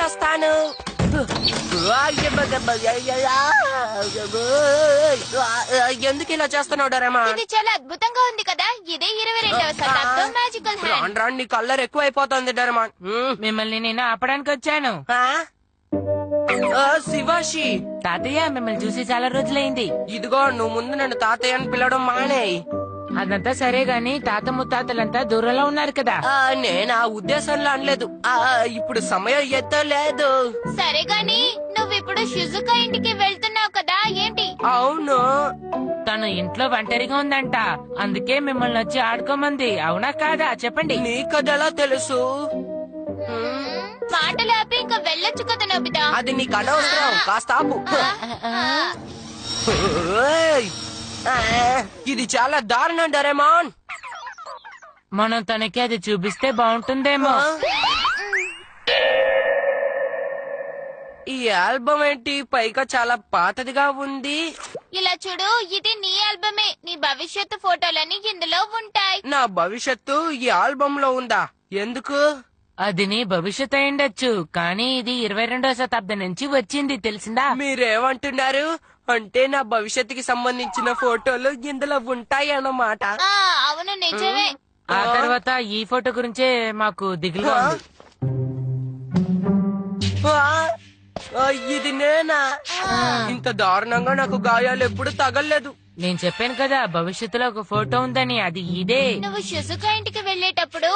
చేస్తాను. ఎందుకు ఇలా చేస్తున్నావు డోరేమాన్? ఇది చాలా అద్భుతంగా ఉంది కదా. ఇదే 22వ శతాబ్దం మ్యాజికల్ హ్యాండ్. రాండి కలర్ ఎక్కువ అయిపోతుంది డోరేమాన్. మిమ్మల్ని నేను ఆపడానికి వచ్చాను. శివాషి తాతయ్య మిమ్మల్ని చూసి చాలా రోజులైంది. ఇదిగో నువ్వు ముందు నన్ను తాతయ్య అని పిలవడం మానేయ్. అదంతా సరే గాని తాత ముత్తాతలంతా దూరంలో ఉన్నారు కదా. నేను ఆ ఉద్దేశంలో అనలేదు. ఇప్పుడు సమయం ఎత్తలేదు. సరే గాని నువ్విప్పుడు షిజుకా ఇంటికి వెళ్తున్నావు కదా, ఏంటి? అవును, తను ఇంట్లో ఒంటరిగా ఉందంట, అందుకే మిమ్మల్ని వచ్చి ఆడుకోమంది. అవునా కాదా చెప్పండి. నీకదెలా తెలుసు? మాటలు ఆపి ఇంకా వెళ్ళొచ్చు కదా నోబితా. అది నీకు అనవసరం, కాస్త ఆపు. ఇది చాలా దారుణం డోరేమాన్. మనం తనకి అది చూపిస్తే బాగుంటుందేమో. ఈ ఆల్బమ్ ఏంటి పైగా చాలా పాతదిగా ఉంది? ఇలా చూడు, ఇది నీ ఆల్బమే. నీ భవిష్యత్తు ఫోటోలన్నీ ఇందులో ఉంటాయి. నా భవిష్యత్తు ఈ ఆల్బమ్ లో ఉందా? ఎందుకు? అది నీ భవిష్యత్ అయిండొచ్చు, కానీ ఇది 22వ శతాబ్దం నుంచి వచ్చింది, తెలిసిందా? మీరేమంటున్నారు? అంటే నా భవిష్యత్తుకి సంబంధించిన ఫోటోలు ఇందులో ఉంటాయి అన్నమాట. అవును, నిజమే. ఆ తర్వాత ఈ ఫోటో గురించే మాకు దిగులుగా ఉంది. ఇది నేనా? ఇంత దారుణంగా నాకు గాయాలు ఎప్పుడు తగలేదు. నేను చెప్పాను కదా భవిష్యత్తులో ఒక ఫోటో ఉందని, అది ఇదే. నువ్వు షిజుకా ఇంటికి వెళ్లేటప్పుడు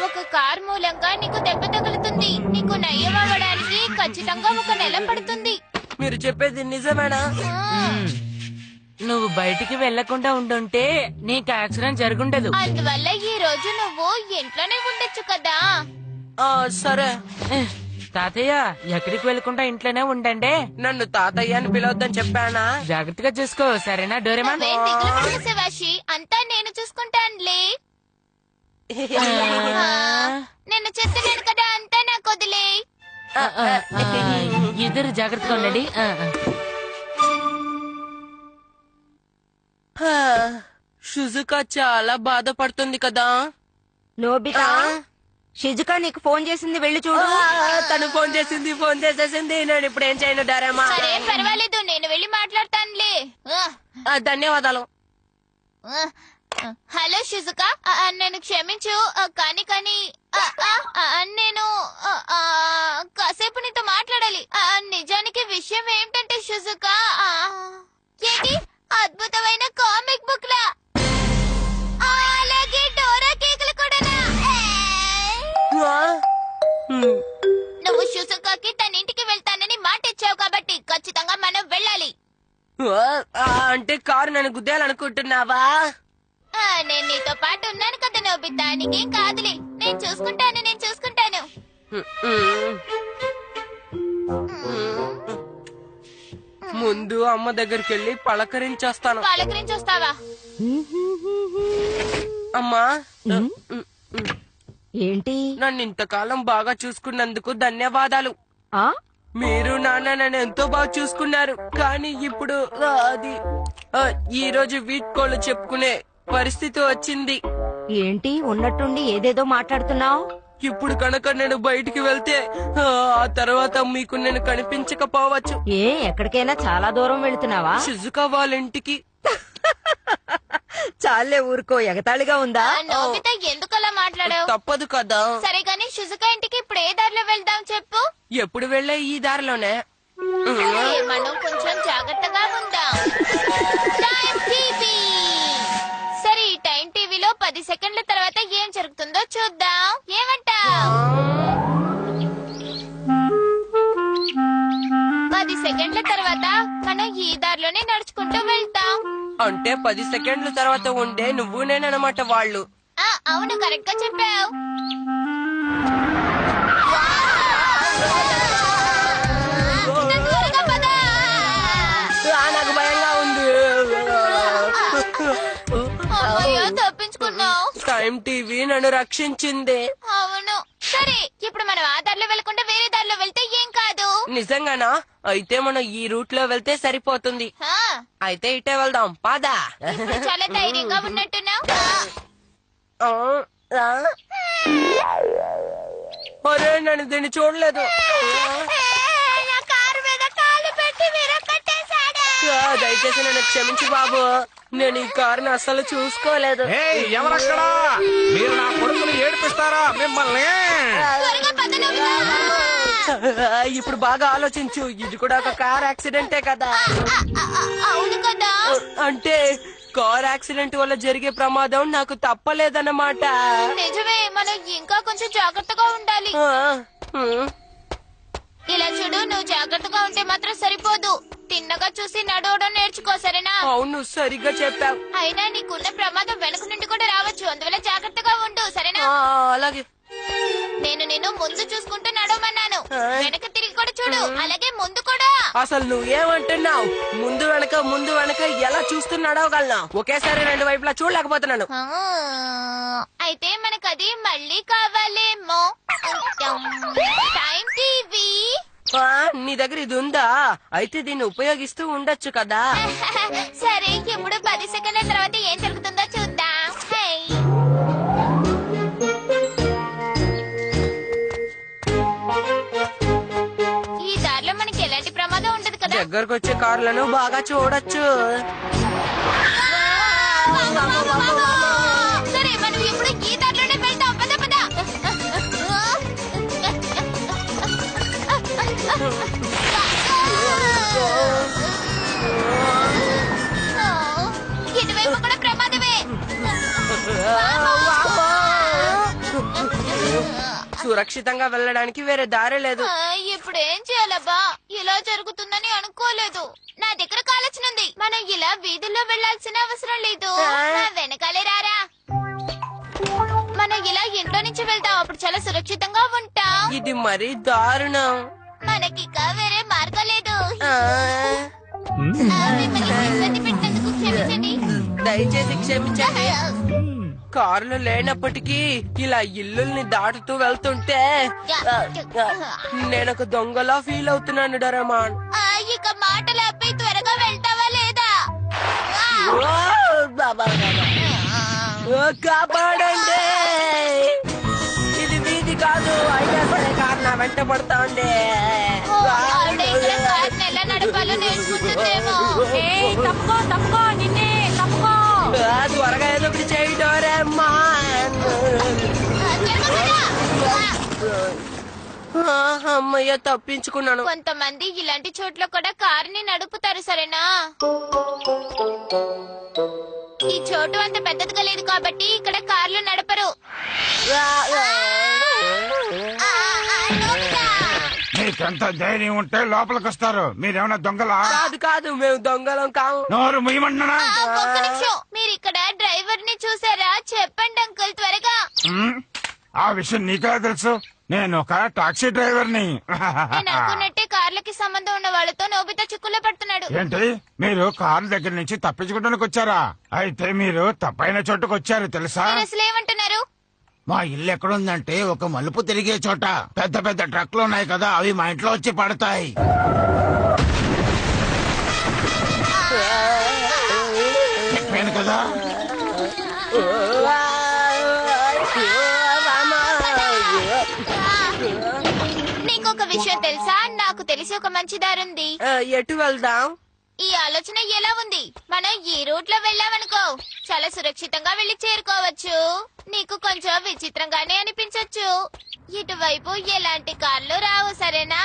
ఒక కార్ మూలంగా నీకు దెబ్బ తగులుతుంది. నీకు నయం అవ్వడానికి ఖచ్చితంగా 1 నెల పడుతుంది. మీరు చెప్పేది నిజమేనా? నువ్వు బయటికి వెళ్లకుండా ఉండుంటే నీకు యాక్సిడెంట్ జరుగుండదు. అందువల్ల ఈ రోజు నువ్వు ఇంట్లోనే ఉండొచ్చు కదా. సరే. తాతయ్య ఎక్కడికి వెళ్లకుండా ఇంట్లోనే ఉండండి. నన్ను తాతయ్య అని పిలవద్దని చెప్పానా? జాగ్రత్తగా చూసుకో, సరేనా డోరేమాన్? దిగులు పడకు శివాషి, అంతా నేను చూసుకుంటానులే. నేను చెప్తున్నాను కదా, అంతా నాకు వదిలే. ఇద్దరు జాగ్రత్తగా ఉండండి. షిజుకా చాలా బాధపడుతుంది కదా. నోబితా, షిజుకా నీకు ఫోన్ చేసింది, వెళ్ళి చూడు. తను ఫోన్ చేసేసింది. నేను ఇప్పుడు ఏం చేయను డోరేమాన్? సరే పర్వాలేదు, నేను వెళ్ళి మాట్లాడతానులే. ధన్యవాదాలు. హలో షిజుకా, నన్ను క్షమించు. కానీ నేను కాసేపు నీతో మాట్లాడాలి. నిజానికి విషయం ఏంటంటే షిజుకా, ఏంటి అద్భుతమైన కామిక్ బుక్ లా, అలాగే డోరా కేకులు కూడా. నువ్వు షిజుకాకి తన ఇంటికి వెళ్తానని మాట ఇచ్చావు కాబట్టి ఖచ్చితంగా మనం వెళ్ళాలి. అంటే కారు నన్ను గుద్దేయాలనుకుంటున్నావా? నేను నీతో పాటు ఉన్నాను కదా నోబితా, నీకేం కాదులే. నేను చూసుకుంటాను. ముందు అమ్మ దగ్గరికి వెళ్ళి పలకరించేస్తాను. పలకరించొస్తావా? అమ్మా, ఏంటి? నన్ను ఇంతకాలం బాగా చూసుకున్నందుకు ధన్యవాదాలు. ఆ మీరు నాన్న నన్ను ఎంతో బాగా చూసుకున్నారు. కానీ ఇప్పుడు అది ఈ రోజు వీడ్కోలు చెప్పుకునే పరిస్థితి వచ్చింది. ఏంటి ఉన్నట్టుండి ఏదేదో మాట్లాడుతున్నావు? ఇప్పుడు కనుక నేను బయటికి వెళ్తే ఆ తర్వాత మీకు నేను కనిపించకపోవచ్చు. ఎక్కడికైనా చాలా దూరం వెళుతున్నావా? షిజుకా వాళ్ళ ఇంటికి. చాలే ఊరుకో, ఎగతాళిగా ఉందా? నోబితా ఎందుకలా మాట్లాడావు? తప్పదు కదా. సరే గాని షిజుకా ఇంటికి ఇప్పుడు ఏ దారిలో వెళ్దాం చెప్పు. ఎప్పుడు వెళ్ళే ఈ దారిలోనే. మనం కొంచెం జాగ్రత్తగా ఉందాం. Time TV. సరే, ఈ టైం టీవీలో 10 సెకండ్ల తర్వాత ఏం జరుగుతుందో చూద్దాం. ఏమంటావ్? 10 సెకండ్ల తర్వాత మనం ఈ దారిలోనే నడుచుకుంటూ వెళ్తాం. అంటే 10 సెకండ్ల తర్వాత ఉండే నువ్వు నేనన్నమాట వాళ్ళు. అవును, కరెక్ట్ గా చెప్పావు. నాకు భయంగా ఉంది. తప్పించుకున్నావు. టైం టీవీ నన్ను రక్షించింది. అవును. సరే, ఇప్పుడు మనం ఆ దారిలో వెళ్ళకుండా వేరే దారిలో వెళ్తే ఏం కాదు. నిజంగానా? అయితే మనం ఈ రూట్ లో వెళ్తే సరిపోతుంది. అయితే ఇటే వెళ్దాం, పదా. ఇప్పుడు చాలా ధైర్యంగా ఉన్నట్టున్నావు. అరే నేను దీన్ని చూడలేదు. నా కారు మీద కాలు పెట్టి విరగొట్టేశాడు. దయచేసి నన్ను క్షమించు బాబు, నేను ఈ కారుని అస్సలు చూసుకోలేదు. ఎవరక్కడ? మీరు నా కొడుకుని ఏడిపిస్తారా మిమ్మల్ని? త్వరగా పద నోబితా. ఇప్పుడు బాగా ఆలోచించు, ఇది కూడా ఒక కార్ యాక్సిడెంటే కదా. అవును కదా. అంటే కార్ యాక్సిడెంట్ వల్ల జరిగే ప్రమాదం నాకు తప్పలేదన్నమాట. నిజమే, మనం ఇంకా కొంచెం జాగ్రత్తగా ఉండాలి. ఇలా చూడు, నువ్వు జాగ్రత్తగా ఉంటే మాత్రం సరిపోదు. తిన్నగా చూసి నడవడం నేర్చుకో, సరేనా? అవును, సరిగ్గా చెప్పావు. అయినా నీకున్న ప్రమాదం వెనక నుండి కూడా రావచ్చు, అందువల్ల జాగ్రత్తగా ఉండు, సరేనా? అలాగే. నేను నిన్ను ముందు చూసుకుంటూ నడవమన్నాను, వెనక తిరిగి కూడా చూడు, అలాగే ముందు కూడా. అసలు నువ్వేమంటున్నావు? ముందు వెనక ఎలా చూస్తూ నడవగలను? ఒకేసారి రెండు వైపులా చూడలేకపోతున్నాను. అయితే మనకది మళ్ళీ కావాలేమో. Time TV. నీ దగ్గర ఇది ఉందా? అయితే దీన్ని ఉపయోగిస్తూ ఉండొచ్చు కదా. సరే, ఇప్పుడు 10 సెకండ్ల తర్వాత ఏం జరుగుతుందో చూద్దాం. హై. ఈ దారిలో మనకి ఎలాంటి ప్రమాదం ఉండదు కదా. దగ్గరకు వచ్చే కార్లను బాగా చూడొచ్చు. సరే, మనం ఇప్పుడు ఈ దారిలోనే వెళ్తాం. పద పద. ఇటువైపు కూడా ప్రమాదమే. సురక్షితంగా వెళ్ళడానికి వేరే దారి లేదు. ఇప్పుడు ఏం చేయాలబ్బా? ఇలా జరుగుతుందని అనుకోలేదు. నా దగ్గర ఆలోచన ఉంది. మనం ఇలా వీధుల్లో వెళ్లాల్సిన అవసరం లేదు. నా వెనకాలే రారా. మనం ఇలా ఇంట్లో నుంచి వెళ్తాం, అప్పుడు చాలా సురక్షితంగా ఉంటాం. ఇది మరీ దారుణం. మనకిక వేరే మార్గం లేదు. మిమ్మల్ని ఇబ్బంది పెట్టినందుకు క్షమించండి. దయచేసి క్షమించండి. కార్లు లేనప్పటికీ ఇలా ఇల్లుల్ని దాటుతూ వెళ్తుంటే నేనొక దొంగలా ఫీల్ అవుతున్నాను డోరేమాన్. ఇక మాటలు ఆపి త్వరగా వెళ్తావా లేదా? కాపాడండి, ఇది వీధి కాదు. అయినా సరే కారు నా వెంట పడతా ఉండే. ఎలా నడపాలో నేర్చుకుంటుందేమో. తప్పుకో తప్పుకో, నిన్నే తప్పుకో. త్వరగా ఏదో ఒకటి చేయి డోరేమాన్. అమ్మయ్య, తప్పించుకున్నాను. కొంతమంది ఇలాంటి చోట్ల కూడా కారుని నడుపుతారు, సరేనా? ఈ చోటు అంత పెద్దదిగా లేదు కాబట్టి ఇక్కడ కార్లు నడపరు. మీకెంత ధైర్యం ఉంటే లోపలికి వస్తారు? మీరేమన్నా దొంగలా? కాదు కాదు, మేము దొంగలం కాము. నోరు ముయ్యమన్నా. ఒక్క నిమిషం, మీరు ఇక్కడ డ్రైవర్ ని చూసారా? చెప్పండి అంకుల్, త్వరగా. ఆ విషయం నీకెలా తెలుసు? నేను ఒక టాక్సీ డ్రైవర్ని. నేను అనుకున్నట్టే కార్లకి సంబంధం ఉన్న వాళ్ళతో నోబితా చిక్కుల్లో పడుతున్నాడు. ఏంటి, మీరు కారు దగ్గర నుంచి తప్పించుకోవడానికి వచ్చారా? అయితే మీరు తప్పైన చోటుకు వచ్చారు తెలుసా? మీరు అసలు ఏమంటున్నారు? మా ఇల్లు ఎక్కడుందంటే ఒక మలుపు తిరిగే చోట. పెద్ద పెద్ద ట్రక్లు ఉన్నాయి కదా, అవి మా ఇంట్లో వచ్చి పడతాయి. చెప్పాను కదా. నీకొక విషయం తెలుసా? నాకు తెలిసి ఒక మంచి దారుంది. ఎటు వెళ్దాం? ఈ ఆలోచన ఎలా ఉంది? మనం ఈ రూట్ లో వెళ్ళామనుకో, చాలా సురక్షితంగా వెళ్లి చేరుకోవచ్చు. నీకు కొంచెం విచిత్రంగానే అనిపించొచ్చు. ఇటువైపు ఎలాంటి కార్లు రావు, సరేనా?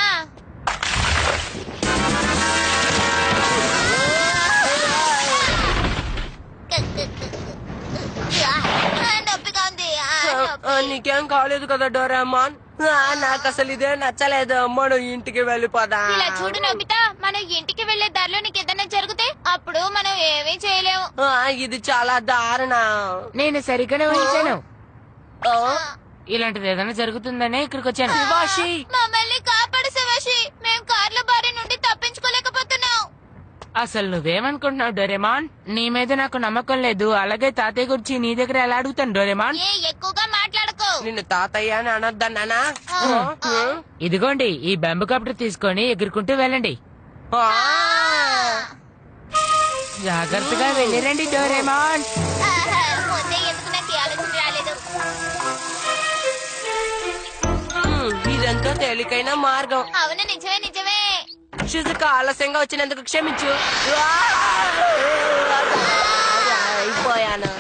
నొప్పిగా ఉంది. నీకేం కాలేదు కదా డోరేమాన్? నాకు అసలు ఇదే నచ్చలేదు. మనం ఇంటికి వెళ్ళిపోదాం. ఇలా చూడు నొబితా, మనం ఇంటికి వెళ్లే దారిలో నీకు ఏదైనా జరిగితే అప్పుడు మనం ఏమీ చేయలేము. ఇది చాలా దారుణం. నేను సరిగ్గానే ఊహించాను. ఇలాంటిది ఏదైనా జరుగుతుందనే ఇక్కడికి వచ్చాను. శివాషి, మమ్మల్ని కాపాడు శివాషి, మేము కార్ల బారి నుండి తప్పించుకోలేకపోతున్నాం. అసలు నువ్వేమనుకుంటున్నావు డోరేమాన్? నీ మీద నాకు నమ్మకం లేదు. అలాగే తాతయ్య గురించి నీ దగ్గర ఎలా అడుగుతాను డోరేమాన్? ఎక్కువగా మాట్లాడుకో. నిన్ను తాతయ్య అని అనొద్దన్నానా? ఇదిగోండి, ఈ బెంబు కాప్టర్ తీసుకొని ఎగురుకుంటూ వెళ్ళండి. జాగ్రత్తగా వెళ్ళిరండి డోరేమాన్. ముందే ఎందుకు నాకు ఈ ఆలోచన రాలేదు? ఎంతో తేలికైన మార్గం. అవును, నిజమే నిజమే. షిజుక, ఆలస్యంగా వచ్చినందుకు క్షమించు. అయిపోయాను.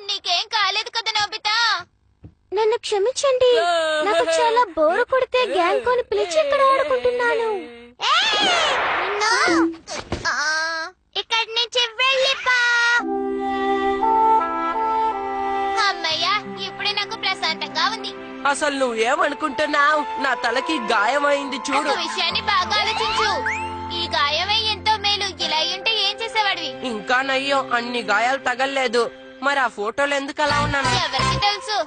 నీకేం కాలేదు కదా నోబితా? నన్ను క్షమించండి, నాకు చాలా బోరు కొడితే గ్యాంగ్ కొని పిలిచి ఇక్కడ ఆడుకుంటున్నాను. ఇక్కడి నుంచి వెళ్ళిపో. అమ్మయ్యా, ఇప్పుడే నాకు ప్రశాంతంగా ఉంది. అసలు నువ్వేమనుకుంటున్నావు? నా తలకి గాయమైంది ఒక చూడు. విషయాన్ని బాగా ఆలోచించు. ఈ గాయమై ఎంతో మేలు. ఇలా ఉంటే ఏం చేసేవాడివి? ఇంకా నయ్యం, అన్ని గాయాలు తగల్లేదు. మరి ఆ ఫోటోలు ఎందుకు అలా ఉన్నాను? ఎవరికి తెలుసు?